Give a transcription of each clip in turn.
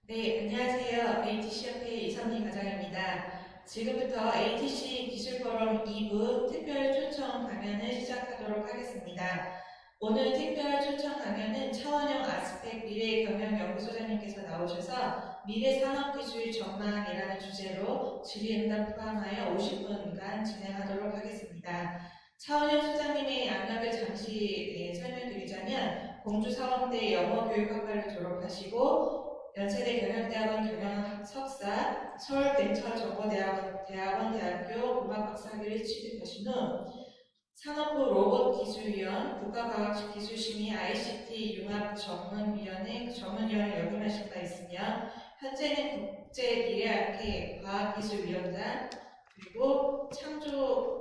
네, 안녕하세요. ATC협회 이선희 과장입니다. 지금부터 ATC 기술포럼 2부 특별 초청 강연을 시작하도록 하겠습니다. 오늘 특별 초청 강연은 차원영 아스펙 미래경영연구소장님께서 나오셔서 미래산업기술 전망이라는 주제로 질의응답 포함하여 50분간 진행하도록 하겠습니다. 차원영 소장님의 양력을 잠시 설명드리자면 공주사범대 영어교육학과를 졸업하시고 연세대 경영대학원 경영학 석사, 서울벤처정보대학원 대학교 공학박사학위를 취득하신 후 산업부 로봇기술위원, 국가과학기술심의 ICT 융합전문위원회 전문위원을 역임하신 바 있으며 현재는 국제미래학회 과학기술위원장 그리고 창조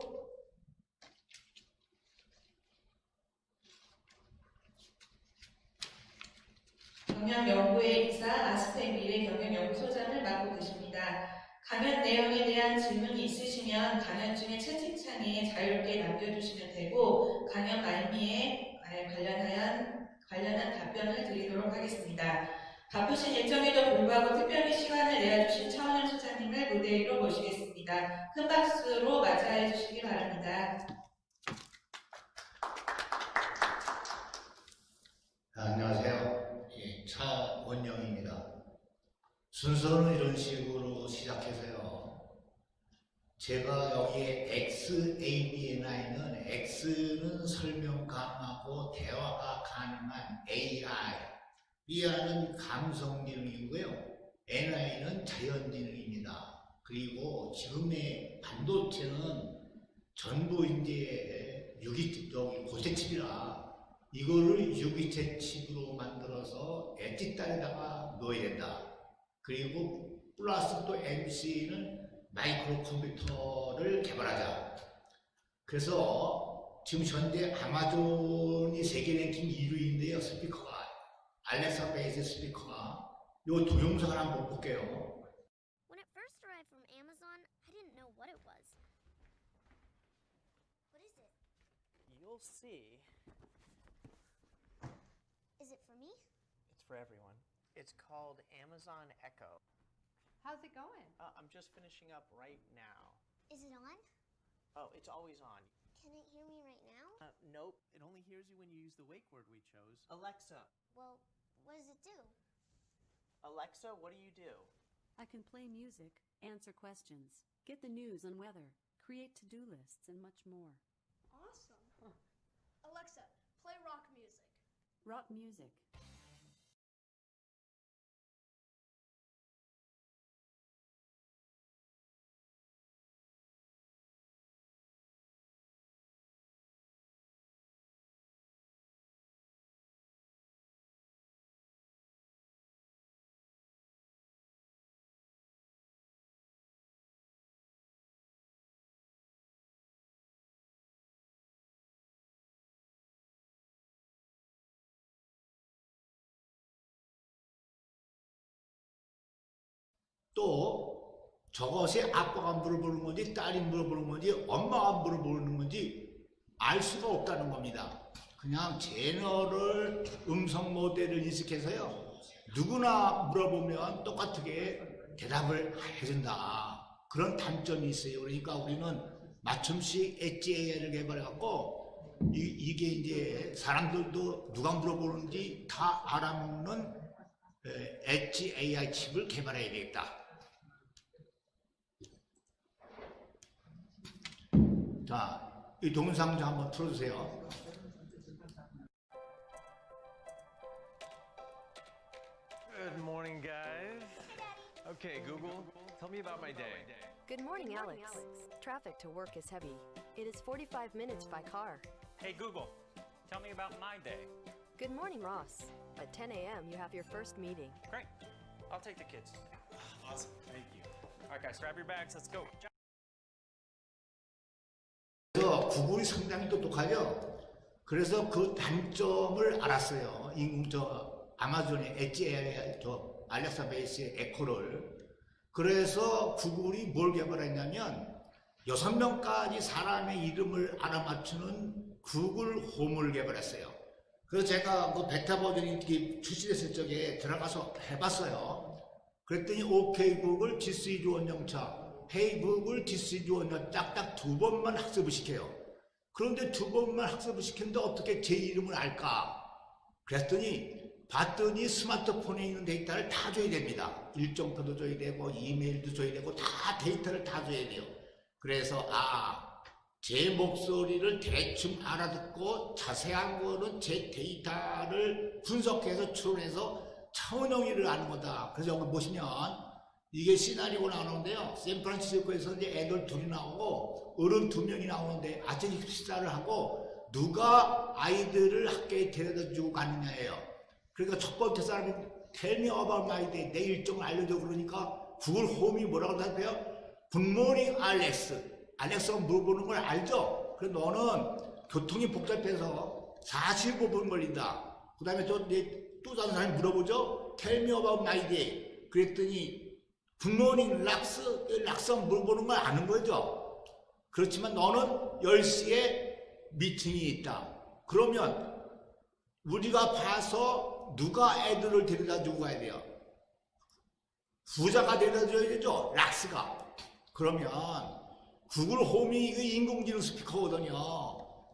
경영연구회 이사 아스펙 미래경영연구소장을 맡고 계십니다. 강연 내용에 대한 질문이 있으시면 강연 중에 채팅창에 자유롭게 남겨주시면 되고 강연 말미에 관련한 답변을 드리도록 하겠습니다. 바쁘신 일정에도 불구하고 특별히 시간을 내어주신 차원영 소장님을 무대 위로 모시겠습니다. 큰 박수로 맞이해 주시기 바랍니다. 안녕하세요. 차원영입니다. 순서는 이런 식으로 시작해서요. 제가 여기에 XABNI는 X는 설명 가능하고 대화가 가능한 AI, B는 감성지능이고요. NI는 자연지능입니다. 그리고 지금의 반도체는 전부 이제 고체칩이라 이거를 유기체 칩으로 만들어서 엣지 딸에다가 넣어야 된다. 그리고 플러스 또 MC는 마이크로 컴퓨터를 개발하자. 그래서 지금 현재 아마존이 세계 랭킹 1위인데요. 스피커가 알렉사 베이스 스피커가 요 동영상을 한번 볼게요. When it first arrived from Amazon, I didn't know what it was. What is it? You'll see. Is it for me? It's for everyone. It's called Amazon Echo. How's it going? I'm just finishing up right now. Is it on? Oh, it's always on. Can it hear me right now? Nope. It only hears you when you use the wake word we chose. Alexa. Well, what does it do? Alexa, what do you do? I can play music, answer questions, get the news and weather, create to-do lists, and much more. Awesome. Alexa, play rock music. Rock music. 또 저것이 아빠가 물어보는 건지 딸이 물어보는 건지 엄마가 물어보는 건지 알 수가 없다는 겁니다. 그냥 제너럴 음성 모델을 인식해서요. 누구나 물어보면 똑같게 대답을 해준다. 그런 단점이 있어요. 그러니까 우리는 맞춤식 엣지 AI를 개발해갖고 이게 이제 사람들도 누가 물어보는지 다 알아먹는 엣지 AI 칩을 개발해야 되겠다. 자, 이 동영상 좀 한번 틀어주세요. Good morning, guys. Okay, Google, tell me about my day. Good morning, Alex. Traffic to work is heavy. It is 45 minutes by car. Hey Google, tell me about my day. Good morning, Ross. At 10 a.m., you have your first meeting. Great. I'll take the kids. Awesome. Thank you. All right, guys, grab your bags. Let's go. 그래서 구글이 상당히 똑똑하죠. 그래서 그 단점을 알았어요. 아마존의 엣지 AI, 알렉사 베이스의 에코를. 그래서 구글이 뭘 개발했냐면 6명까지 사람의 이름을 알아맞추는 구글 홈을 개발했어요. 그래서 제가 그 베타 버전이 출시됐을 적에 들어가서 해봤어요. 그랬더니 오케이 구글 this is 원정차, 헤이 구글 this is 원정차 딱딱 2번만 학습을 시켜요. 그런데 2번만 학습을 시켰는데 어떻게 제 이름을 알까? 그랬더니 봤더니 스마트폰에 있는 데이터를 다 줘야 됩니다. 일정표도 줘야 되고 이메일도 줘야 되고 다 데이터를 다 줘야 돼요. 그래서 제 목소리를 대충 알아듣고 자세한 거는 제 데이터를 분석해서 추론해서 차원형이를 아는 거다. 그래서 여기 보시면 이게 시나리오가 나오는데요. 샌프란시스코에서 이제 애들 둘이 나오고 어른 2명이 나오는데 아침 식사를 하고 누가 아이들을 학교에 데려다 주고 가느냐예요. 그러니까 첫 번째 사람이 Tell me about my day. 내 일정을 알려줘. 그러니까 구글 홈이 뭐라고 대답해요? Good morning, Alex. 알렉스가 물어보는 걸 알죠? 그래서 너는 교통이 복잡해서 45분 걸린다. 그 다음에 또 다른 사람이 물어보죠? Tell me about my day. 그랬더니 Good morning, 락스. 락스가 물어보는 걸 아는 거죠? 그렇지만 너는 10시에 미팅이 있다. 그러면 우리가 봐서 누가 애들을 데려다 주고 가야 돼요? 부자가 데려다 줘야 되죠? 락스가. 그러면 구글 홈이 인공지능 스피커거든요.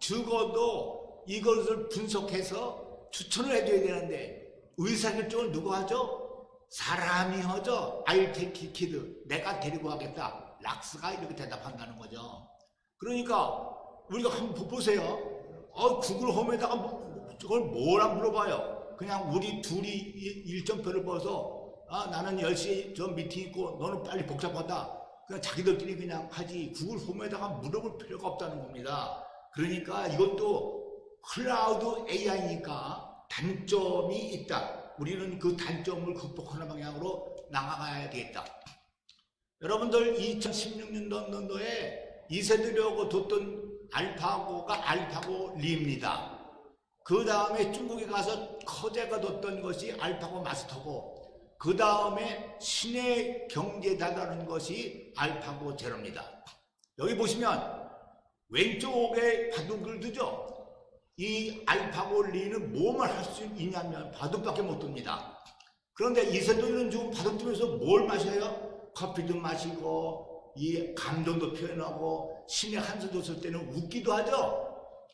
적어도 이것을 분석해서 추천을 해줘야 되는데 의사결정을 누가 하죠? 사람이 하죠. I'll take you kid. 내가 데리고 가겠다. 락스가 이렇게 대답한다는 거죠. 그러니까 우리가 한번 보세요. 구글 홈에다가 저걸 뭐라 물어봐요. 그냥 우리 둘이 일정표를 봐서 나는 10시에 저 미팅 있고 너는 빨리 복잡하다. 그냥 자기들끼리 그냥 하지 구글 홈에다가 물어볼 필요가 없다는 겁니다. 그러니까 이것도 클라우드 AI니까 단점이 있다. 우리는 그 단점을 극복하는 방향으로 나아가야 되겠다. 여러분들 2016년도에 이세돌이하고 뒀던 알파고가 알파고 리입니다. 그 다음에 중국에 가서 커제가 뒀던 것이 알파고 마스터고 그 다음에 신의 경제다라는 것이 알파고 제로입니다. 여기 보시면 왼쪽에 바둑을 두죠. 이 알파고 리는 뭐만 할 수 있냐면 바둑밖에 못 둡니다. 그런데 이세돌이는 지금 바둑 두면서 뭘 마셔요? 커피도 마시고 이 감정도 표현하고 신의 한 수도 쓸 때는 웃기도 하죠.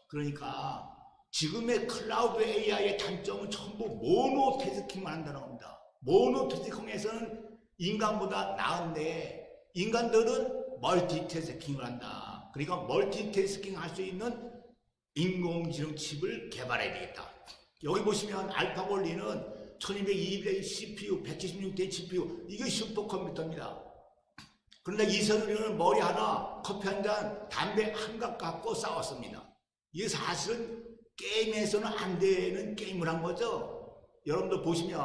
그러니까 지금의 클라우드 AI의 단점은 전부 모노태스킹만 한다는 겁니다. 모노태스킹에서는 인간보다 나은데 인간들은 멀티태스킹을 한다. 그러니까 멀티태스킹 할 수 있는 인공지능 칩을 개발해야 되겠다. 여기 보시면 알파고 리는 1200 CPU, 176대 CPU 이게 슈퍼컴퓨터입니다. 그런데 이세돌이는 머리 하나, 커피 한 잔, 담배 한 갑 갖고 싸웠습니다. 이게 사실은 게임에서는 안 되는 게임을 한 거죠. 여러분들 보시면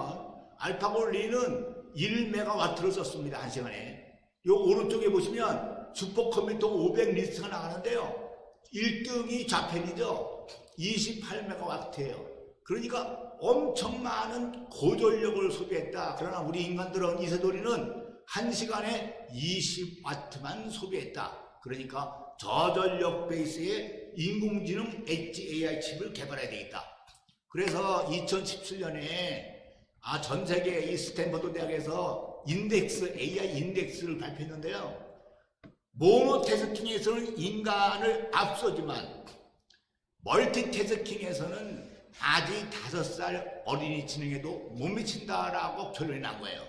알파고 리는 1메가와트를 썼습니다. 한 시간에. 요 오른쪽에 보시면 슈퍼컴퓨터 500 리스트가 나가는데요. 1등이 자펜이죠. 28메가와트예요. 그러니까 엄청 많은 고전력을 소비했다. 그러나 우리 인간들은 이세돌이는 한 시간에 20와트만 소비했다. 그러니까 저전력 베이스의 인공지능 AI 칩을 개발해야 되겠다. 그래서 2017년에 전 세계 이 스탠퍼드 대학에서 AI 인덱스를 발표했는데요. 모노태스킹에서는 인간을 앞서지만 멀티태스킹에서는 아직 5살 어린이 지능에도 못 미친다라고 결론이 난 거예요.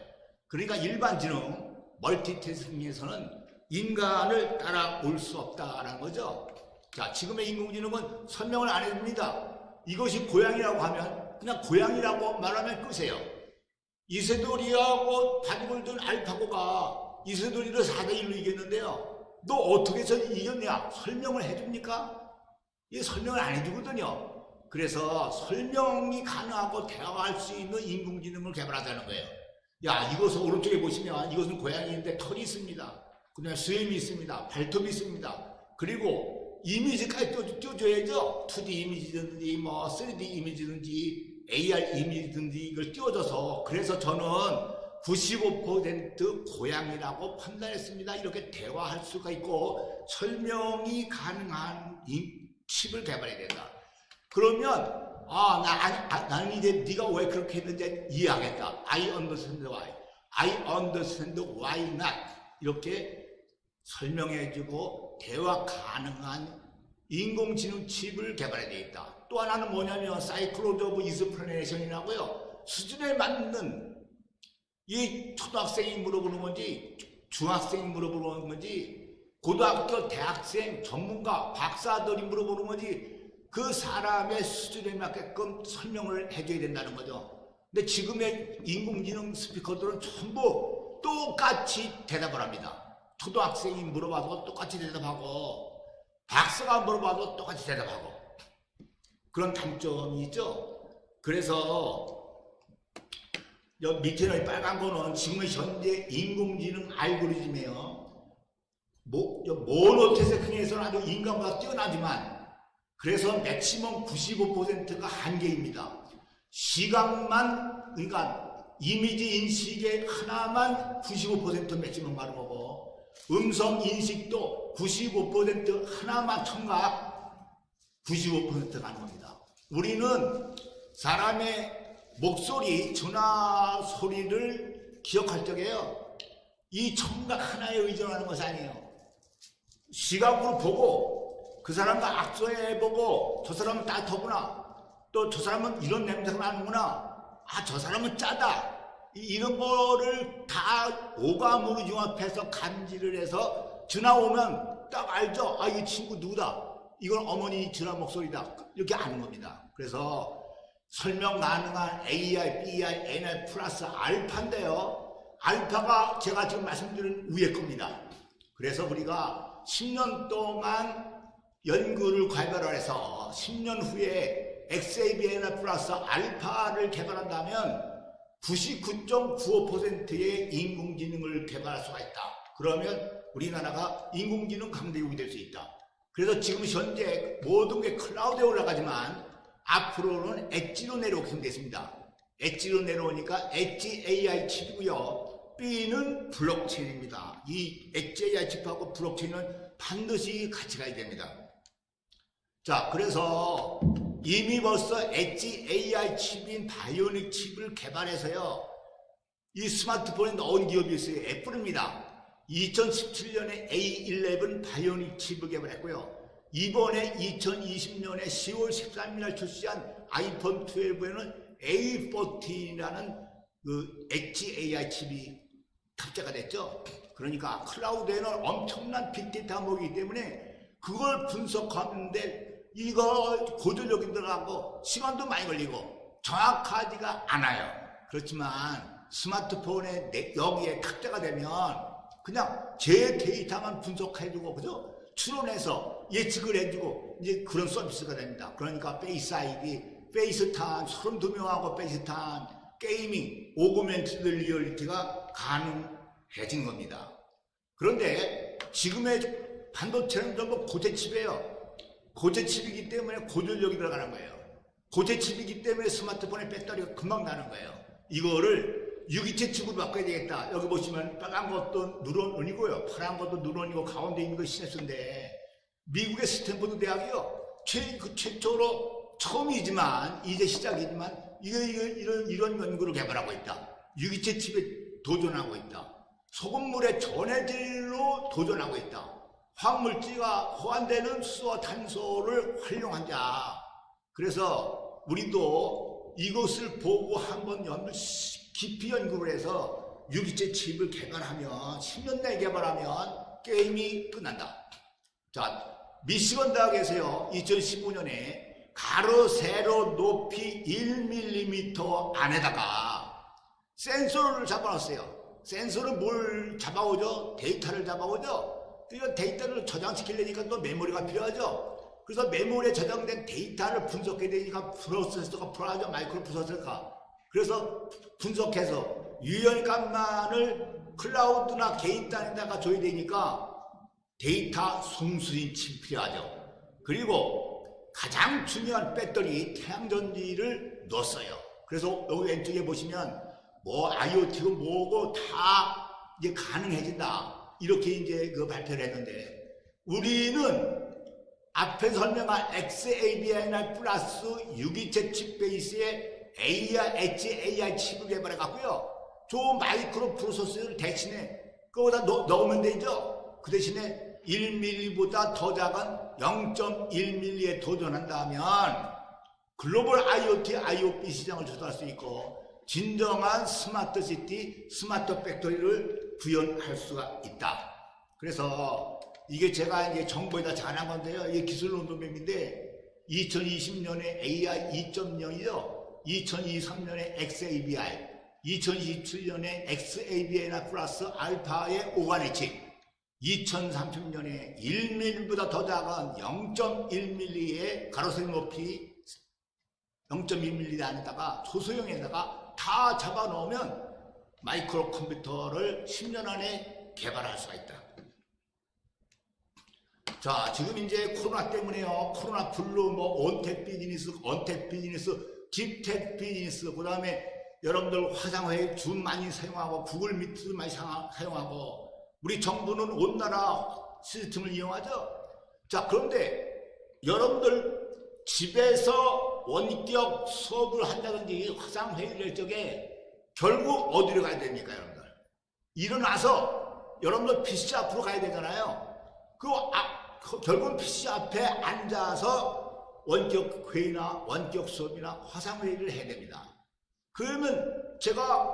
그러니까 일반 지능 멀티태스킹에서는 인간을 따라올 수 없다라는 거죠. 자, 지금의 인공지능은 설명을 안 해줍니다. 이것이 고양이라고 하면 그냥 고양이라고 말하면 끝이에요. 이세돌이하고 바둑을 둔 알파고가 이세돌이를 4대1로 이겼는데요. 너 어떻게 해서 이겼냐? 설명을 해줍니까? 이 설명을 안 해주거든요. 그래서 설명이 가능하고 대화할 수 있는 인공지능을 개발하자는 거예요. 야, 이것은 오른쪽에 보시면 이것은 고양이인데 털이 있습니다. 그 다음에 수염이 있습니다. 발톱이 있습니다. 그리고 이미지까지 띄워줘야죠. 2D 이미지든지 3D 이미지든지 AR 이미지든지 이걸 띄워줘서 그래서 저는 95% 고양이라고 판단했습니다. 이렇게 대화할 수가 있고 설명이 가능한 칩을 개발해야 된다. 그러면 나는 이제 네가 왜 그렇게 했는지 이해하겠다. I understand why. I understand why not 이렇게 설명해주고 대화 가능한 인공지능 칩을 개발해야 되겠다. 또 하나는 뭐냐면 사이클로드 오브 익스플레네이션이라고요. 수준에 맞는 이 초등학생이 물어보는 건지 중학생이 물어보는 건지 고등학교 대학생 전문가 박사들이 물어보는 건지 그 사람의 수준에 맞게끔 설명을 해줘야 된다는 거죠. 근데 지금의 인공지능 스피커들은 전부 똑같이 대답을 합니다. 초등학생이 물어봐도 똑같이 대답하고 박사가 물어봐도 똑같이 대답하고 그런 단점이 있죠. 그래서 여 밑에는 빨간 거는 지금 현재 인공지능 알고리즘이에요. 모노태스킹에서는 아주 인간보다 뛰어나지만 그래서 맥시멈 95%가 한계입니다. 시각만 그러니까 이미지 인식에 하나만 95% 맥시멈 가는 거고 음성 인식도 95% 하나만 청각 95% 가는 겁니다. 우리는 사람의 목소리, 전화 소리를 기억할 적에요. 이 청각 하나에 의존하는 것이 아니에요. 시각으로 보고 그 사람과 악수해보고 저 사람은 따뜻하구나. 또 저 사람은 이런 냄새가 나는구나. 아, 저 사람은 짜다. 이런 거를 다 오감으로 융합해서 감지를 해서 전화 오면 딱 알죠. 아, 이 친구 누구다. 이건 어머니 전화 목소리다. 이렇게 아는 겁니다. 그래서 설명 가능한 AI, BI, NL 플러스 알파인데요. 알파가 제가 지금 말씀드린 위에 겁니다. 그래서 우리가 10년 동안 연구를 개발을 해서 10년 후에 XAB, NL 플러스 알파를 개발한다면 99.95%의 인공지능을 개발할 수가 있다. 그러면 우리나라가 인공지능 강대국이 될 수 있다. 그래서 지금 현재 모든 게 클라우드에 올라가지만 앞으로는 엣지로 내려오게 생겼습니다. 엣지로 내려오니까 엣지 AI 칩이고요. B는 블록체인입니다. 이 엣지 AI 칩하고 블록체인은 반드시 같이 가야 됩니다. 자, 그래서 이미 벌써 엣지 AI 칩인 바이오닉 칩을 개발해서요. 이 스마트폰에 넣은 기업이 있어요. 애플입니다. 2017년에 A11 바이오닉 칩을 개발했고요. 이번에 2020년에 10월 13일 출시한 아이폰 12에는 A14이라는 그 엣지 AI 칩이 탑재가 됐죠. 그러니까 클라우드에는 엄청난 빅데이터 모이기 때문에 그걸 분석하는데 이거 고전력이 들어가고 시간도 많이 걸리고 정확하지가 않아요. 그렇지만 스마트폰에 여기에 탑재가 되면 그냥 제 데이터만 분석해주고 그죠? 추론해서 예측을 해주고 이제 그런 서비스가 됩니다. 그러니까 페이스 아이디, 페이스타임, 32명하고 페이스타임, 게이밍, 오그멘티드 리얼리티가 가능해진 겁니다. 그런데 지금의 반도체는 전부 고체칩이에요. 고체칩이기 때문에 고전력이 들어가는 거예요. 고체칩이기 때문에 스마트폰의 배터리가 금방 나는 거예요. 이거를 유기체 칩으로 바꿔야 되겠다. 여기 보시면 빨간 것도 누런이고요. 파란 것도 누런이고 가운데 있는 거 시내스인데 미국의 스탠포드 대학이요. 최초로 처음이지만 이제 시작이지만 이런 연구를 개발하고 있다. 유기체 칩에 도전하고 있다. 소금물의 전해질로 도전하고 있다. 화학물질과 호환되는 수소 탄소를 활용하자. 그래서 우리도 이것을 보고 한번 깊이 연구를 해서 유기체 칩을 개발하면 10년 내에 개발하면 게임이 끝난다. 자, 미시건 대학에서요 2015년에 가로 세로 높이 1mm 안에다가 센서를 잡아놨어요. 센서를 뭘 잡아오죠? 데이터를 잡아오죠. 그러니까 데이터를 저장시키려니까 또 메모리가 필요하죠. 그래서 메모리에 저장된 데이터를 분석해야 되니까 프로세서가 필요하죠. 마이크로 프로세서가. 그래서 분석해서 유연값만을 클라우드나 개인 단위에다가 줘야 되니까 데이터 송수인 칩 필요하죠. 그리고 가장 중요한 배터리 태양전지를 넣었어요. 그래서 여기 왼쪽에 보시면 뭐 IoT고 뭐고 다 이제 가능해진다. 이렇게 이제 그 발표를 했는데 우리는 앞에 설명한 XABNR 플러스 유기체 칩 베이스의 AI, 엣지 AI 칩을 개발해 갖고요. 저 마이크로 프로세서를 대신에 그거보다 넣으면 되죠. 그 대신에 1mm보다 더 작은 0.1mm에 도전한다면 글로벌 IoT, IoT 시장을 조달할 수 있고 진정한 스마트 시티, 스마트 팩토리를 구현할 수가 있다. 그래서 이게 제가 이제 정부에다 잘한 건데요. 이게 기술 로드맵인데 2020년에 AI 2.0이죠. 2023년에 XABI, 2027년에 XABI나 플러스 알파의 오가네치, 2030년에 1mm보다 더 작은 0.1mm의 가로세 높이 0.1mm 안에다가 소소형에다가 다 잡아놓으면 마이크로 컴퓨터를 10년 안에 개발할 수가 있다. 자, 지금 이제 코로나 때문에요. 코로나 블루, 뭐, 온택 비즈니스, 언택 비즈니스, 딥택 비즈니스, 그 다음에 여러분들 화상회의 줌 많이 사용하고, 구글 미트 많이 사용하고, 우리 정부는 온 나라 시스템을 이용하죠. 자, 그런데 여러분들 집에서 원격 수업을 한다든지 화상회의를 할 적에 결국 어디로 가야 됩니까, 여러분들? 일어나서 여러분들 PC 앞으로 가야 되잖아요. 결국은 PC 앞에 앉아서 원격 회의나 원격 수업이나 화상회의를 해야 됩니다. 그러면 제가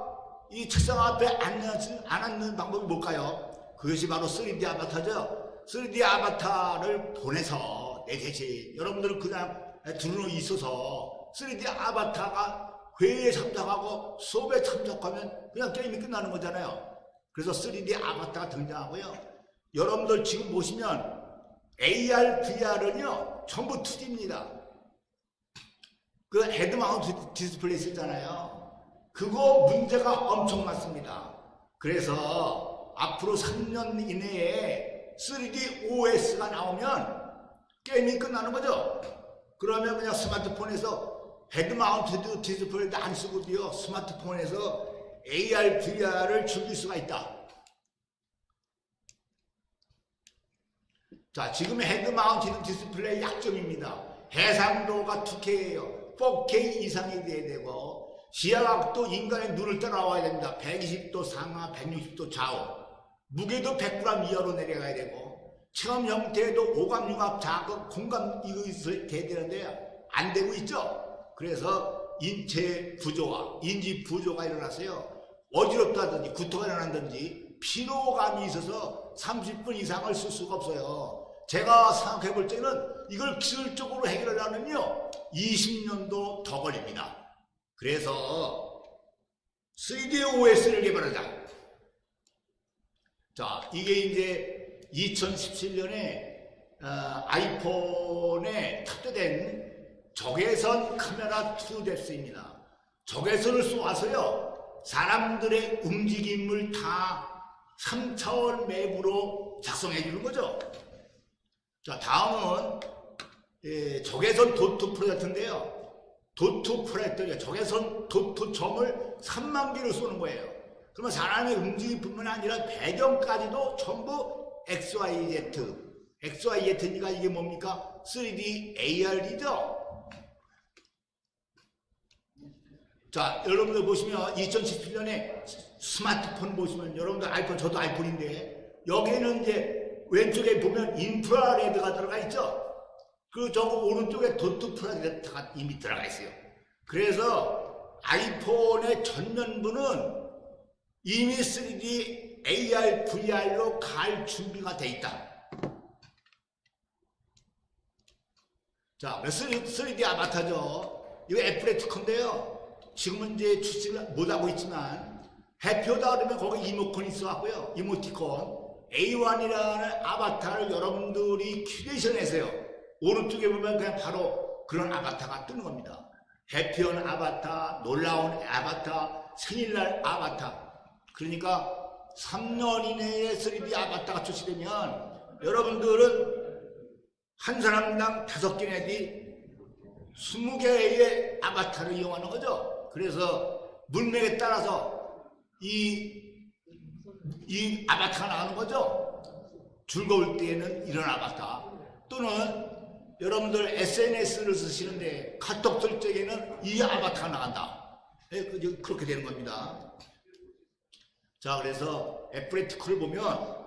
이 책상 앞에 안 앉는 방법이 뭘까요? 그것이 바로 3D 아바타죠. 3D 아바타를 보내서 내 대신 여러분들은 그냥 들어 있어서 3D 아바타가 회의에 참석하고 수업에 참석하면 그냥 게임이 끝나는 거잖아요. 그래서 3D 아바타가 등장하고요. 여러분들 지금 보시면 AR, VR은요 전부 2D입니다. 그 헤드 마운트 디스플레이 쓰잖아요. 그거 문제가 엄청 많습니다. 그래서 앞으로 3년 이내에 3D OS가 나오면 게임이 끝나는 거죠. 그러면 그냥 스마트폰에서 헤드 마운트 디스플레이도 안 쓰고도요 스마트폰에서 AR, VR을 즐길 수가 있다. 자, 지금 헤드 마운티드 디스플레이 약점입니다. 해상도가 2K예요. 4K 이상이 돼야 되고 시야각도 인간의 눈을 따라와야 됩니다. 120도 상하, 160도 좌우. 무게도 100g 이하로 내려가야 되고 체험 형태도 오감, 융합, 자극, 공감 이거 있어야 되는데 안 되고 있죠. 그래서 인체 부조화, 인지 부조가 일어났어요. 어지럽다든지 구토가 일어난다든지 피로감이 있어서 30분 이상을 쓸 수가 없어요. 제가 생각해 볼 때는 이걸 기술적으로 해결하려면요 20년도 더 걸립니다. 그래서 3D OS를 개발하자. 자, 이게 이제 2017년에 아이폰에 탑재된 적외선 카메라 2뎁스입니다. 적외선을 쏘아서요 사람들의 움직임을 다 3차원 맵으로 작성해 주는 거죠. 자, 다음은 적외선 도트 프로젝트인데요. 도트 프로젝트, 적외선 도트 점을 3만 개를 쏘는 거예요. 그러면 사람의 움직임뿐만 아니라 배경까지도 전부 XYZ. XYZ니까 이게 뭡니까? 3D AR이죠. 자, 여러분들 보시면 2017년에 스마트폰 보시면 여러분들 아이폰, 저도 아이폰인데 여기는 이제 왼쪽에 보면 인프라레드가 들어가 있죠. 그 저거 오른쪽에 도트 프로젝트가 이미 들어가 있어요. 그래서 아이폰의 전면부는 이미 3D AR, VR로 갈 준비가 돼 있다. 자, 3D 아바타죠. 이거 애플의 특허인데요. 지금은 이제 출시를 못하고 있지만 해표다 그러면 거기 이모콘이 있어갖고요. 이모티콘. A1이라는 아바타를 여러분들이 큐레이션해서요. 오른쪽에 보면 그냥 바로 그런 아바타가 뜨는 겁니다. 해피한 아바타, 놀라운 아바타, 생일날 아바타. 그러니까 3년 이내에 3D 아바타가 출시되면 여러분들은 한 사람당 5개 내지 20개의 아바타를 이용하는 거죠. 그래서 문맥에 따라서 이 아바타가 나오는 거죠. 즐거울 때에는 이런 아바타, 또는 여러분들 SNS를 쓰시는데 카톡 쓸 적에는 이 아바타가 나간다. 그렇게 되는 겁니다. 자, 그래서 애플의 특허를 보면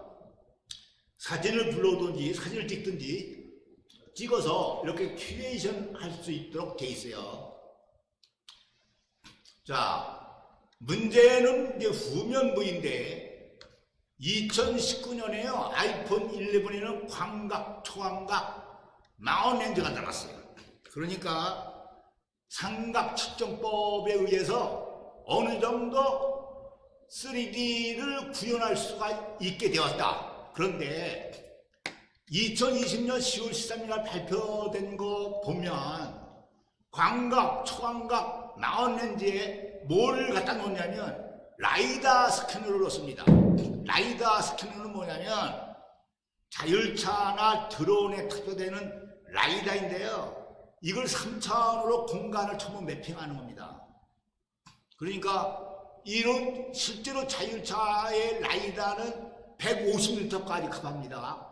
사진을 불러오든지 사진을 찍든지 찍어서 이렇게 큐레이션 할 수 있도록 돼 있어요. 자, 문제는 이제 후면부인데 2019년에요. 아이폰 11에는 광각, 초광각, 마운렌즈가 들어갔어요. 그러니까 삼각 측정법에 의해서 어느 정도 3D를 구현할 수가 있게 되었다. 그런데 2020년 10월 13일 발표된 거 보면 광각, 초광각, 마운렌즈에 뭘 갖다 놓냐면 라이다 스캐너를 넣습니다. 라이다 스캐너는 뭐냐면 자율차나 드론에 탑재되는 라이다인데요. 이걸 3차원으로 공간을 전부 매핑하는 겁니다. 그러니까 이런 실제로 자율차의 라이다는 150m까지 갑니다.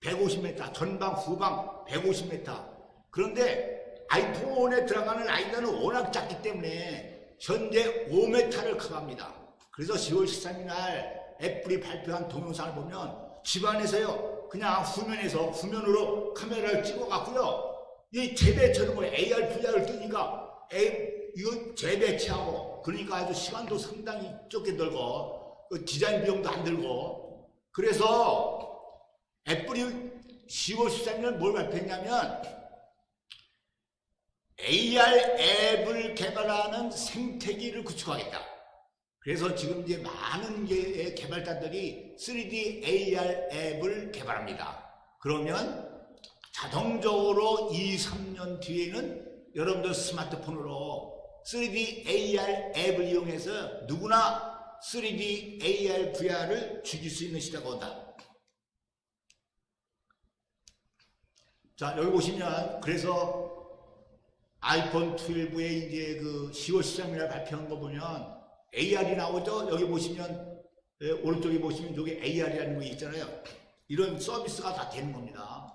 150m, 전방, 후방 150m. 그런데 아이폰에 들어가는 라이다는 워낙 작기 때문에 현재 5m를 커갑니다. 그래서 10월 13일 날 애플이 발표한 동영상을 보면 집안에서요, 그냥 후면으로 카메라를 찍어갖고요, 이 재배치는 거예요. AR, VR을 뜨니까 이거 재배치하고, 그러니까 아주 시간도 상당히 적게 들고 디자인 비용도 안 들고. 그래서 애플이 10월 13일 뭘 발표했냐면 AR 앱을 개발하는 생태계를 구축하겠다. 그래서 지금 이제 많은 개발자들이 3D AR 앱을 개발합니다. 그러면 자동적으로 2, 3년 뒤에는 여러분들 스마트폰으로 3D AR 앱을 이용해서 누구나 3D AR VR을 즐길 수 있는 시대가 온다. 자, 여기 보시면 그래서 아이폰 12에 이제 그 10월 13일에 발표한 거 보면 AR이 나오죠. 여기 보시면 오른쪽에 보시면 여기 AR이라는 거 있잖아요. 이런 서비스가 다 되는 겁니다.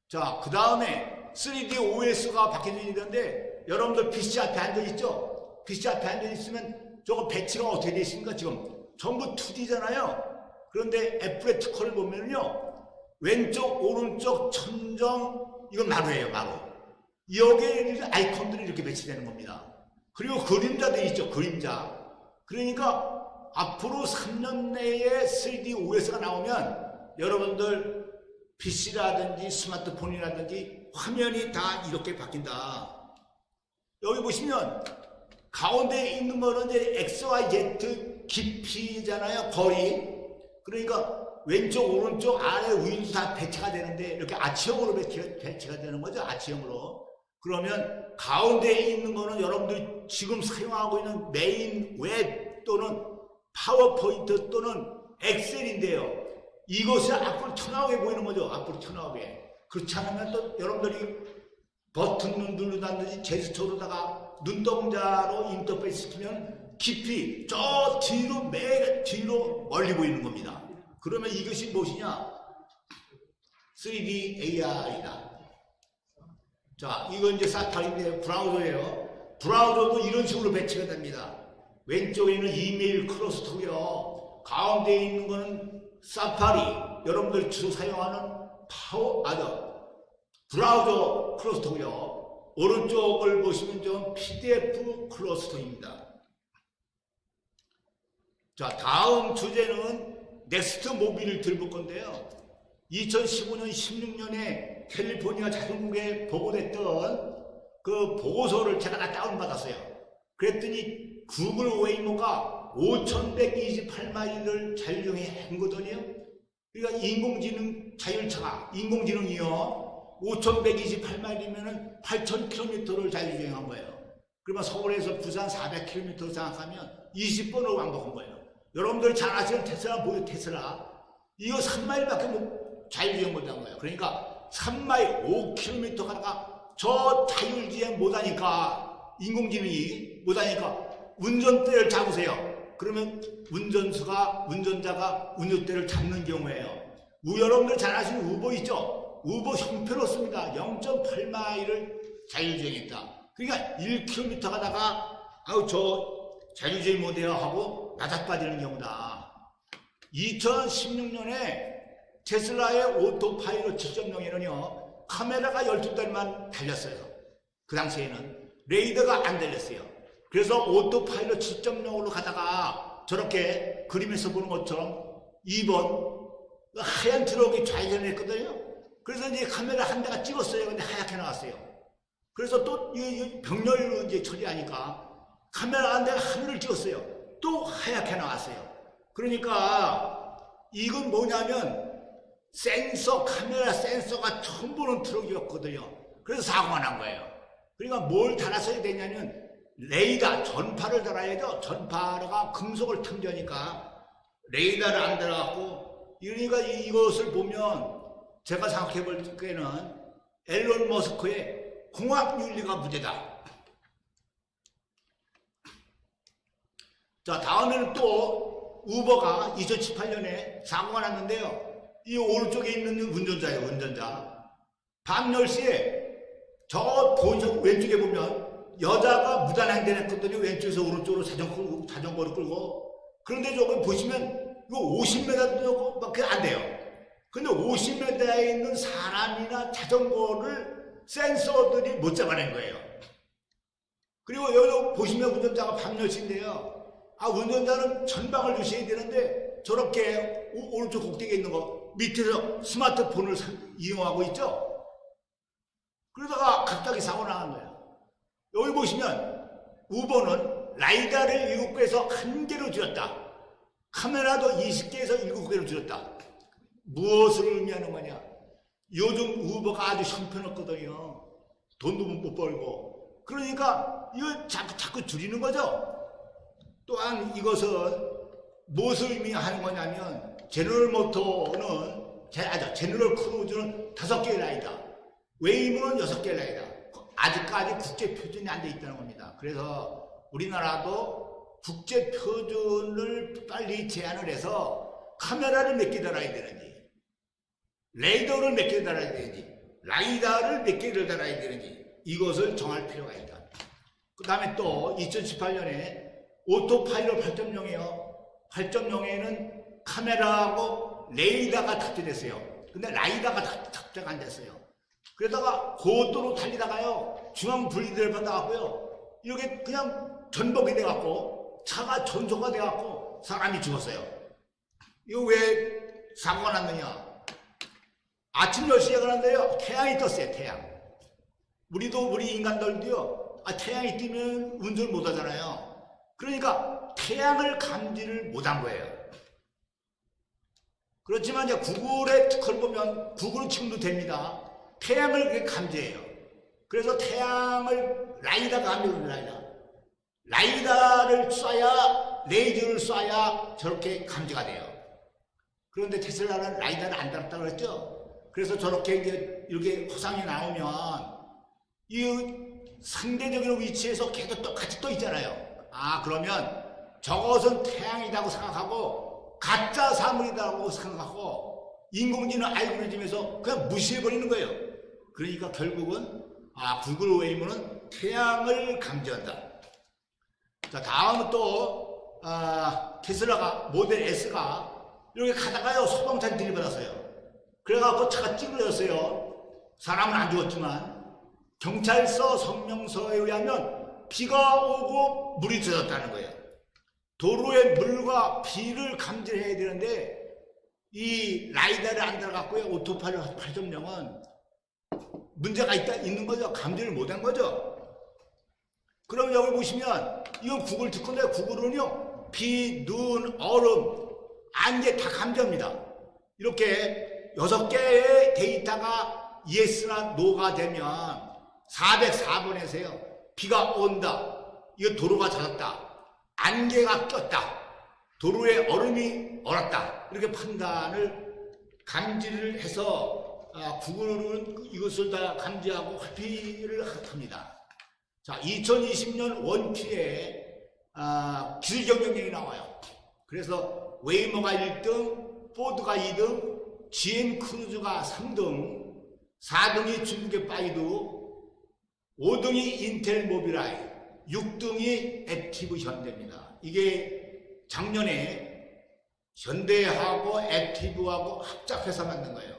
자, 그 다음에 3D OS가 바뀌어져 있는데 여러분들 PC 앞에 앉아 있죠? PC 앞에 앉아 있으면 저거 배치가 어떻게 되어 있습니까? 지금 전부 2D잖아요. 그런데 애플의 특허를 보면요, 왼쪽 오른쪽 천정 이건 마루예요. 마루. 여기에 아이콘들이 이렇게 배치되는 겁니다. 그리고 그림자도 있죠. 그림자. 그러니까 앞으로 3년 내에 3D OS가 나오면 여러분들 PC라든지 스마트폰이라든지 화면이 다 이렇게 바뀐다. 여기 보시면 가운데 있는 거는 이제 XYZ 깊이잖아요. 거리. 그러니까 왼쪽, 오른쪽, 아래, 위도 다 배치가 되는데 이렇게 아치형으로 배치가 되는 거죠. 아치형으로. 그러면 가운데에 있는 거는 여러분들이 지금 사용하고 있는 메인 웹 또는 파워포인트 또는 엑셀인데요. 이것이 앞으로 튀어나오게 보이는 거죠. 앞으로 튀어나오게. 그렇지 않으면 또 여러분들이 버튼 누르다든지 제스처로다가 눈동자로 인터페이스 시키면 깊이 저 뒤로 뒤로 멀리 보이는 겁니다. 그러면 이것이 무엇이냐? 3D AR이다. 자, 이건 이제 사파리인데 브라우저예요. 브라우저도 이런 식으로 배치가 됩니다. 왼쪽에는 이메일 클러스터고요. 가운데 있는 거는 사파리, 여러분들 주로 사용하는 브라우저 클러스터고요. 오른쪽을 보시면 좀 PDF 클러스터입니다. 자, 다음 주제는 넥스트 모빌을 들볼 건데요. 2015년 16년에 캘리포니아 자동국에 보고됐던 그 보고서를 제가 다 다운받았어요. 그랬더니 구글 웨이모가 5,128마일을 자율주행에 한 거거든요. 그러니까 인공지능 자율차가, 인공지능이요, 5,128마일이면 8,000km를 자율주행한 거예요. 그러면 서울에서 부산 400km를 생각하면 20번을 왕복한 거예요. 여러분들 잘 아시는 테슬라 보여, 테슬라. 이거 3마일밖에 자율주행 못한 거예요. 그러니까 3마일 5km 가다가 저 자율주행 못하니까, 인공지능이 못하니까 운전대를 잡으세요. 그러면 운전자가 운전대를 잡는 경우에요. 여러분들 잘 아시는 우버 있죠? 우버 형편없습니다. 0.8마일을 자율주행했다. 그러니까 1km 가다가 저 자율주행 못해요 하고 낮아빠지는 경우다. 2016년에 테슬라의 오토파일럿 7.0에는요 카메라가 12달만 달렸어요. 그 당시에는 레이더가 안 달렸어요. 그래서 오토파일럿 7.0으로 가다가 저렇게 그림에서 보는 것처럼 2번 하얀 트럭이 좌회전했거든요. 그래서 이제 카메라 한 대가 찍었어요. 근데 하얗게 나왔어요. 그래서 또 병렬로 이제 처리하니까 카메라 한 대가 하늘을 찍었어요. 또 하얗게 나왔어요. 그러니까 이건 뭐냐면 센서, 카메라 센서가 처음 보는 트럭이었거든요. 그래서 사고가 난 거예요. 그러니까 뭘 달았어야 되냐면 레이더, 전파를 달아야죠. 전파가 금속을 탐지하니까 레이더를 안 달아갖고, 그러니까 이것을 보면 제가 생각해 볼 때는 앨런 머스크의 공학윤리가 문제다. 자, 다음에는 또 우버가 2018년에 사고가 났는데요. 이 오른쪽에 있는 운전자예요, 운전자. 밤 10시에 저 왼쪽에 보면 여자가 무단횡단했거든요. 왼쪽에서 오른쪽으로 자전거를 끌고. 그런데 저기 보시면 이거 50m밖에 안 돼요. 근데 50m에 있는 사람이나 자전거를 센서들이 못 잡아낸 거예요. 그리고 여기 보시면 운전자가 밤 10시인데요. 운전자는 전방을 주셔야 되는데 저렇게 오른쪽 꼭대기에 있는 거 밑에서 스마트폰을 이용하고 있죠. 그러다가 갑자기 사고 나간 거예요. 여기 보시면 우버는 라이다를 7개에서 1개로 줄였다. 카메라도 20개에서 7개로 줄였다. 무엇을 의미하는 거냐? 요즘 우버가 아주 형편없거든요. 돈도 못 벌고. 그러니까 이거 자꾸 줄이는 거죠. 또한 이것은 무엇을 의미하는 거냐면 제너럴 모터는 제너럴 크루즈는 5개의 라이다, 웨이모는 6개의 라이다. 아직까지 국제 표준이 안 돼 있다는 겁니다. 그래서 우리나라도 국제 표준을 빨리 제안을 해서 카메라를 몇 개 달아야 되는지, 레이더를 몇 개 달아야 되는지, 라이다를 몇 개를 달아야 되는지 이것을 정할 필요가 있다. 그 다음에 또 2018년에 오토파일럿 8.0이에요. 8.0에는 카메라하고 레이더가 탑재됐어요. 근데 라이다가 탑재가 안 됐어요. 그러다가 고도로 달리다가요 중앙 분리대를 받아갖고요 이렇게 그냥 전복이 돼갖고 차가 전소가 돼갖고 사람이 죽었어요. 이거 왜 사고가 났느냐? 아침 10시에 그런데요 태양이 떴어요. 태양. 우리 인간들도요 태양이 뜨면 운전을 못 하잖아요. 그러니까 태양을 감지를 못한 거예요. 그렇지만 이제 구글의 그걸 보면 구글은 지금도 됩니다. 태양을 그렇게 감지해요. 그래서 태양을 라이다가 감지합니다. 라이다를 쏴야, 레이저를 쏴야 저렇게 감지가 돼요. 그런데 테슬라는 라이다를 안 달았다고 그랬죠. 그래서 저렇게 이제 이렇게 화상이 나오면 이 상대적인 위치에서 계속 똑같이 떠 있잖아요. 그러면 저것은 태양이라고 생각하고 가짜 사물이라고 생각하고 인공지능 알고리즘에서 그냥 무시해버리는 거예요. 그러니까 결국은 구글 웨이모는 태양을 감지한다. 자, 다음은 또 테슬라가 모델 S가 이렇게 가다가요 소방차를 들이받았어요. 그래갖고 차가 찌그러졌어요. 사람은 안 죽었지만 경찰서 성명서에 의하면 비가 오고 물이 젖었다는 거예요. 도로의 물과 비를 감지해야 되는데 이 라이다를 안 달아갖고요 오토파일럿 8.0은 문제가 있는 거죠. 감지를 못한 거죠. 그럼 여기 보시면 이건 구글 특허인데 구글은요 비, 눈, 얼음, 안개 다 감지합니다. 이렇게 6개의 데이터가 yes나 no가 되면 404번에서요 비가 온다, 이거 도로가 젖었다, 안개가 꼈다, 도로에 얼음이 얼었다, 이렇게 판단을 감지를 해서 구글은 이것을 다 감지하고 회피를 합니다. 자, 2020년 원키에 기술 경쟁력이 나와요. 그래서 웨이모가 1등, 포드가 2등, GM 크루즈가 3등, 4등이 중국의 바이두, 5등이 인텔 모빌아이, 6등이 액티브 현대입니다. 이게 작년에 현대하고 액티브하고 합작해서 만든 거예요.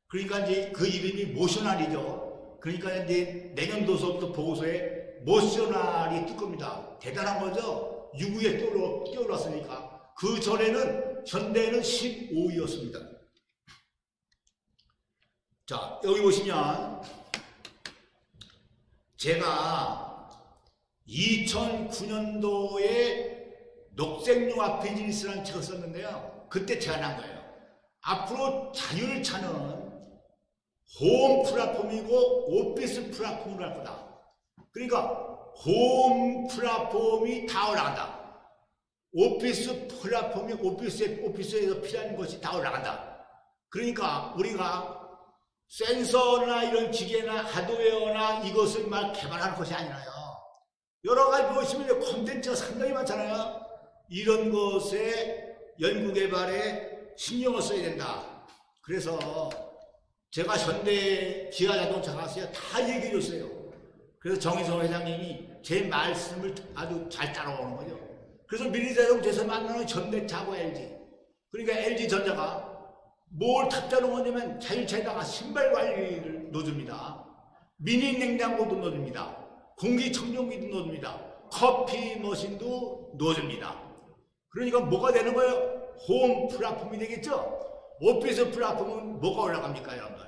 그러니까 이제 그 이름이 모셔널이죠. 그러니까 이제 내년도서부터 보고서에 모셔널이 뜰 겁니다. 대단한 거죠. 6위에 뛰어올랐으니까. 그 전에는 현대는 15위였습니다. 자, 여기 보시면 제가 2009년도에 녹색융합 비즈니스라는 책을 썼는데요. 그때 제안한 거예요. 앞으로 자율차는 홈 플랫폼이고 오피스 플랫폼으로 할 거다. 그러니까 홈 플랫폼이 다 올라간다. 오피스 플랫폼이 오피스에서 필요한 것이 다 올라간다. 그러니까 우리가 센서나 이런 기계나 하드웨어나 이것을 막 개발하는 것이 아니라요. 여러 가지 보시면 콘텐츠가 상당히 많잖아요. 이런 것에 연구 개발에 신경을 써야 된다. 그래서 제가 현대 기아자동차 가서 다 얘기해 줬어요. 그래서 정의성 회장님이 제 말씀을 아주 잘 따라오는 거죠. 그래서 미래자동차에서 만나는 현대차하고 LG. 그러니까 LG전자가 뭘 탑재하는 거냐면 자율차에다가 신발 관리를 넣어줍니다. 미니 냉장고도 넣어줍니다. 공기청정기도 넣어줍니다. 커피 머신도 넣어줍니다. 그러니까 뭐가 되는 거예요? 홈 플랫폼이 되겠죠? 오피스 플랫폼은 뭐가 올라갑니까, 여러분들?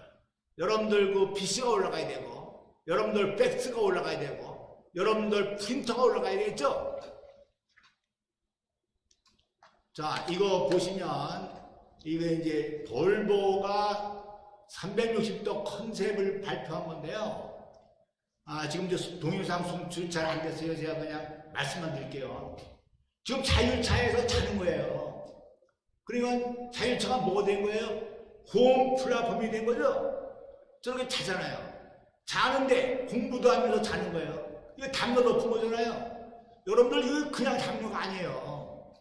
여러분들 그 PC가 올라가야 되고, 여러분들 팩스가 올라가야 되고, 여러분들 프린터가 올라가야 되겠죠? 자, 이거 보시면 이거 이제 볼보가 360도 컨셉을 발표한 건데요. 지금 동영상 송출 잘 안 됐어요. 제가 그냥 말씀만 드릴게요. 지금 자율차에서 자는 거예요. 그러니까 자율차가 뭐가 된 거예요? 홈 플랫폼이 된 거죠? 저렇게 자잖아요. 자는데 공부도 하면서 자는 거예요. 이거 담요 높은 거잖아요. 여러분들 이거 그냥 담요가 아니에요.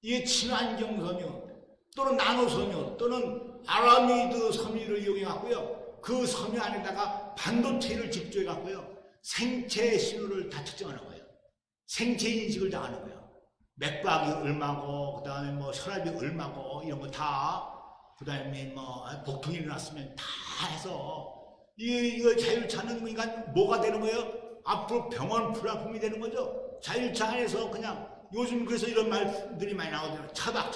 이게 친환경 섬유 또는 나노 섬유 또는 아라미드 섬유를 이용해 갖고요. 그 섬유 안에다가 반도체를 집중해 갖고요. 생체 신호를 다 측정하는 거예요. 생체 인식을 다 하는 거예요. 맥박이 얼마고, 그 다음에 뭐 혈압이 얼마고, 이런 거 다, 그 다음에 뭐 복통이 일어났으면 다 해서, 이거 자율차는 그러니까 뭐가 되는 거예요? 앞으로 병원 플랫폼이 되는 거죠. 자율차 안에서 그냥, 요즘 그래서 이런 말들이 많이 나오잖아요. 차박.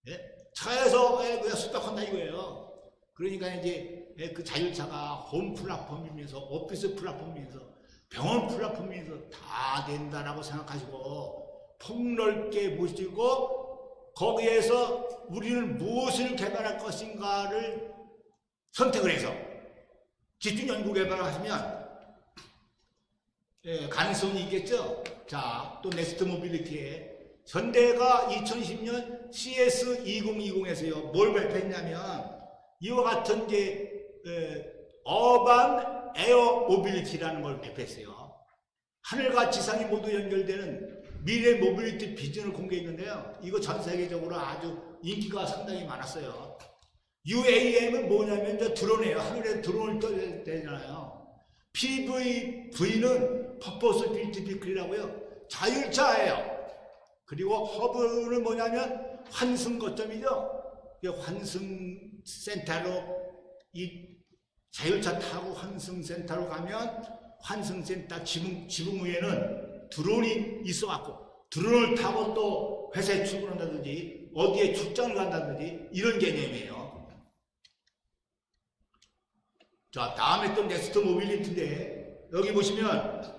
예? 차에서 그냥 수박한다 이거예요. 그러니까 이제 그 자율차가 홈 플랫폼이면서, 오피스 플랫폼이면서, 병원 플랫폼이면서 다 된다라고 생각하시고, 폭넓게 보시고 거기에서 우리는 무엇을 개발할 것인가를 선택을 해서 집중 연구 개발을 하시면 가능성이 있겠죠. 자, 또 넥스트 모빌리티에 현대가 2020년 CS2020에서요 뭘 발표했냐면 이와 같은 이제 어반 에어 모빌리티라는 걸 발표했어요. 하늘과 지상이 모두 연결되는 미래 모빌리티 비전을 공개했는데요. 이거 전 세계적으로 아주 인기가 상당히 많았어요. UAM은 뭐냐면 저 드론이에요. 하늘에 드론을 떠야 되잖아요. PVV는 퍼포스 빌트 비클이라고요. 자율차예요. 그리고 허브는 뭐냐면 환승 거점이죠. 환승 센터로 이 자율차 타고 환승 센터로 가면 환승 센터 지붕 위에는 드론이 있어갖고 드론을 타고 또 회사에 출근한다든지 어디에 출장을 간다든지 이런 개념이에요. 자, 다음에 또 넥스트 모빌리티인데 여기 보시면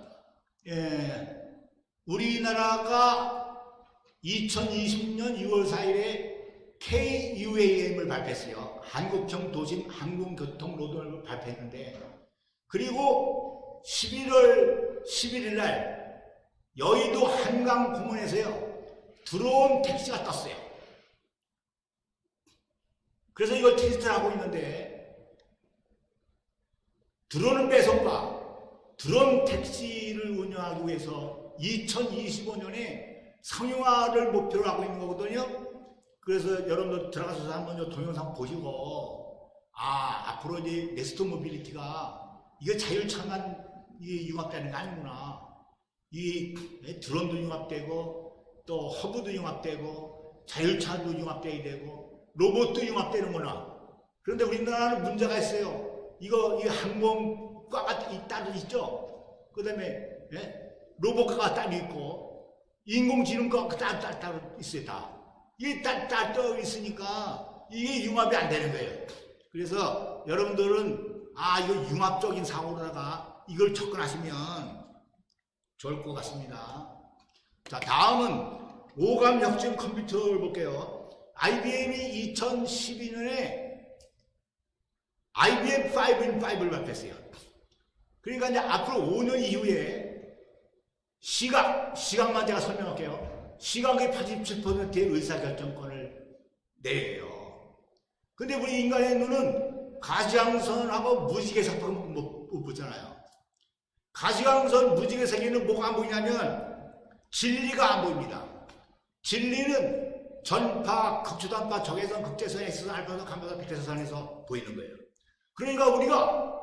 우리나라가 2020년 6월 4일에 KUAM을 발표했어요. 한국형 도심 항공교통로드를 발표했는데 그리고 11월 11일 날 여의도 한강공원에서요 드론 택시가 떴어요. 그래서 이걸 테스트를 하고 있는데 드론 배송과 드론 택시를 운영하기 위해서 2025년에 상용화를 목표로 하고 있는 거거든요. 그래서 여러분들 들어가셔서 한번 동영상 보시고 앞으로 이제 넥스트 모빌리티가 이거 자율차만 융합되는 게 아니구나. 이 드론도 융합되고 또 허브도 융합되고 자율차도 융합돼야 되고 로봇도 융합되는구나. 그런데 우리나라는 문제가 있어요. 이 항공과가 따로 있죠. 그 다음에 로봇과가 따로 있고 인공지능과가 따로 있어요. 다. 이게 따로 있으니까 이게 융합이 안 되는 거예요. 그래서 여러분들은 이거 융합적인 사고로다가 이걸 접근하시면 좋을 것 같습니다. 자, 다음은 오감역증 컴퓨터를 볼게요. IBM이 2012년에 IBM 5in5를 발표했어요. 그러니까 이제 앞으로 5년 이후에 시각만 제가 설명할게요. 시각의 87%의 의사결정권을 내려요. 근데 우리 인간의 눈은 가시광선하고 무지개색밖에 못 보잖아요. 가시광선 무지개색에는 뭐가 안 보이냐면 진리가 안 보입니다. 진리는 전파, 극초단파, 적외선, 극재선, X선, 알파선, 감파선, 비타선에서 보이는 거예요. 그러니까 우리가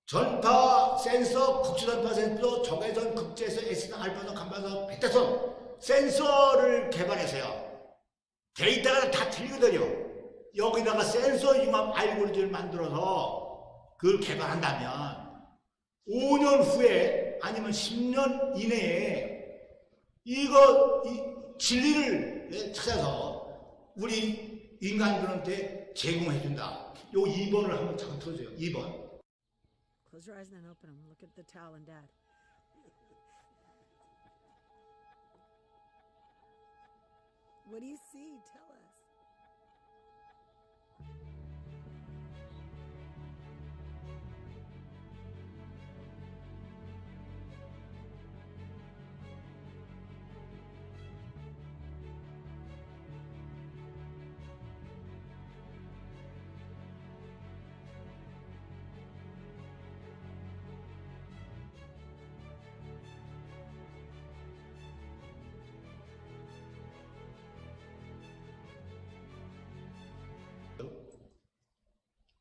전파 센서, 극초단파 센서, 적외선, 극재선, X선, 알파선, 감파선, 비타선 센서를 개발해서요. 데이터가 다 틀리거든요. 여기다가 센서 융합 알고리즘을 만들어서 그걸 개발한다면 5년 후에 아니면 10년 이내에 이 진리를 찾아서 우리 인간들한테 제공해준다. 요 2번을 한번 잠깐 틀어줘요. 2번. Close your eyes and then open them. Look at the towel and Dad. What do you see? Tell us.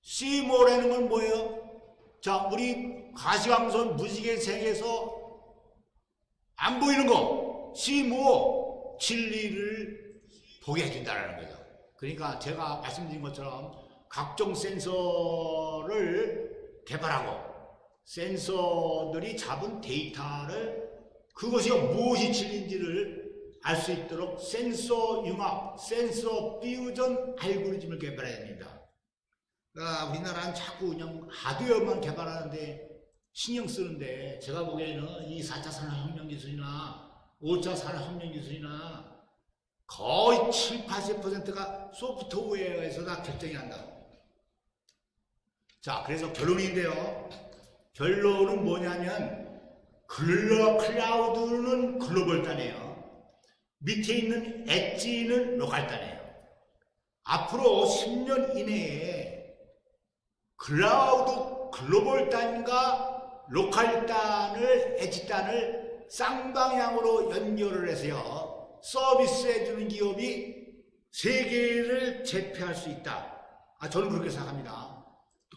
CMO라는 건 뭐예요? 자, 우리 가시광선 무지개색에서 안 보이는 거, CMO, 진리를 보게 해준다는 거죠. 그러니까 제가 말씀드린 것처럼 각종 센서를 개발하고 센서들이 잡은 데이터를 그것이 무엇이 진리인지를 알 수 있도록 센서 융합, 센서 퓨전 알고리즘을 개발해야 됩니다. 그러니까 우리나라는 자꾸 그냥 하드웨어만 개발하는데 신경 쓰는데 제가 보기에는 이 4차 산업혁명 기술이나 5차 산업혁명 기술이나 거의 7, 80%가 소프트웨어에서 다 결정이 난다. 자, 그래서 결론인데요. 결론은 뭐냐면 클라우드는 글로벌 단위예요. 밑에 있는 엣지는 로컬 단위예요. 앞으로 10년 이내에 클라우드 글로벌 단과 로컬 단을 엣지 단을 쌍방향으로 연결을 해서요. 서비스해주는 기업이 세계를 제패할 수 있다. 저는 그렇게 생각합니다.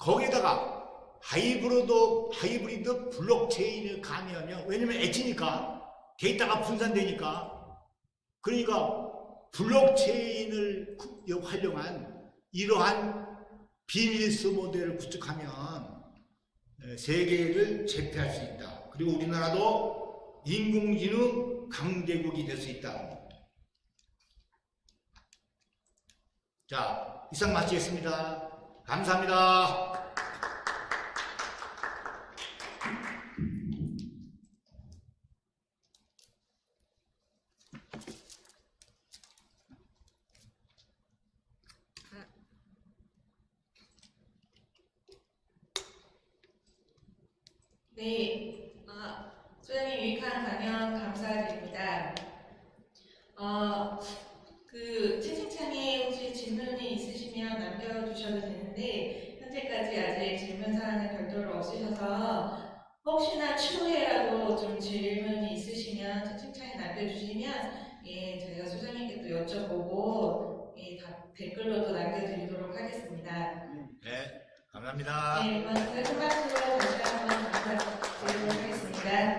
거기에다가 하이브리드 블록체인을 가미하면, 왜냐면 엣지니까 데이터가 분산되니까, 그러니까 블록체인을 활용한 이러한 비즈니스 모델을 구축하면 세계를 제패할 수 있다. 그리고 우리나라도 인공지능 강대국이 될 수 있다. 자, 이상 마치겠습니다. 감사합니다. 네, 소장님 유익한 강연 감사드립니다. 채팅창에 혹시 질문이 있으시면 남겨주셔도 되는데 현재까지 아직 질문사항은 별도로 없으셔서 혹시나 추후에라도 좀 질문이 있으시면 채팅창에 남겨주시면 저희가 소장님께 또 여쭤보고 댓글로도 남겨드리도록 하겠습니다. 네, 감사합니다. 네, 이번 큰 박수로 다시 한번 감사드리도록 하겠습니다.